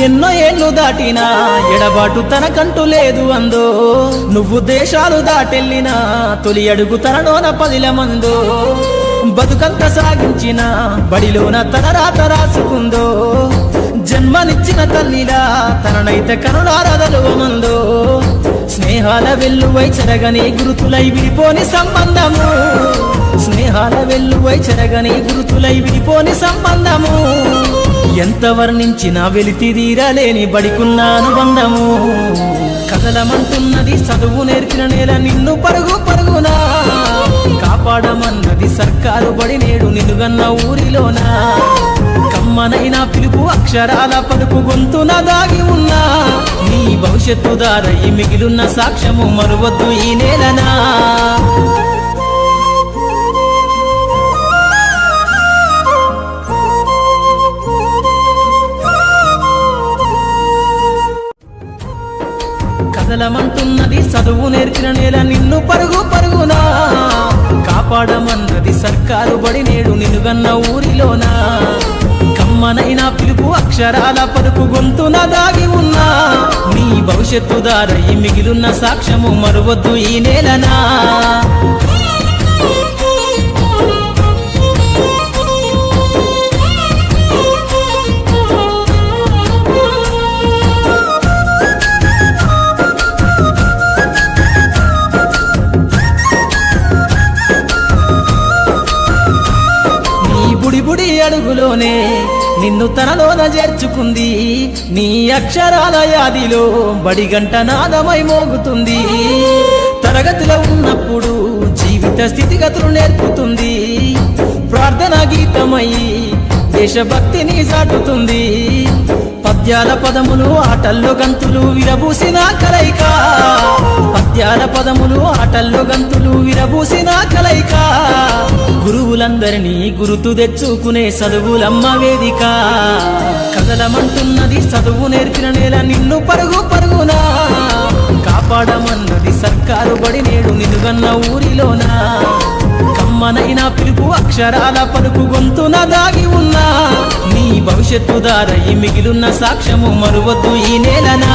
ఎన్నో ఏళ్ళు దాటినా ఎడబాటు తనకంటూ లేదు అందో నువ్వు దేశాలు దాటెళ్ళినా తొలి అడుగు తనలోన పదిల మందో బతుకంత సాగించిన బడిలోన తన రాత రాసుకుందో జన్మనిచ్చిన తల్లిలా తననైతే కరుణారదలువమందో స్నేహాల వెల్లువై చెరగని గురుతులై విడిపోని సంబంధము స్నేహాల వెల్లువై చెరగని గురుతులై విడిపోని సంబంధము ఎంత వర్ణించినా వెలితిదీరలేని బడికున్న అనుబంధము కదలమంటున్నది చదువు నేర్పిన నేల నిన్ను పరుగు పరుగునా కాపాడమన్నది సర్కారు బడి నేడు నిలుగన్న ఊరిలోనా కమ్మనైనా పిలుపు అక్షరాల పలుకు గొంతున దాగి ఉన్నా నీ భవిష్యత్తు దారై మిగిలున్న సాక్ష్యము మరువద్దు ఈ నేలనా కదలమంటున్నది చదువు నేర్చిన నేల నిన్ను పరుగు పరుగునా కాపాడమన్నది సర్కారు బడి నేడు నిలుగన్న ఊరిలోనా కమ్మనైనా పిలుపు అక్షరాల పలుకు గొంతున దాగి ఉన్నా నీ భవిష్యత్తు దారై మిగిలున్న సాక్ష్యము మరువద్దు ఈ నేలనా బుడి అడుగులోనే నిన్ను తనలోన చేర్చుకుంది నీ అక్షరాల యాదిలో బడిగంట నాదమై మోగుతుంది తరగతిలో ఉన్నప్పుడు జీవిత స్థితిగతులు నేర్పుతుంది ప్రార్థనా గీతమై దేశభక్తిని చాటుతుంది పద్యాల పదములు ఆటల్లో గంతులు విరబూసిన కలయిక పద్యాల పదములు ఆటల్లో గంతులు విరబూసిన కలయిక గురువులందరినీ గురుతు తెచ్చుకునే చదువులమ్మ వేదిక కదలమంటున్నది చదువు నేర్పిన నేల నిన్ను పరుగు పరుగునా కాపాడమన్నది సర్కారు బడి నేడు నిలుగన్న ఊరిలోనా కమ్మనైనా పిలుపు అక్షరాల పలుకు గొంతున దాగి ఉన్నా నీ భవిష్యత్తు దారై మిగిలున్న సాక్ష్యము మరువద్దు ఈ నేలనా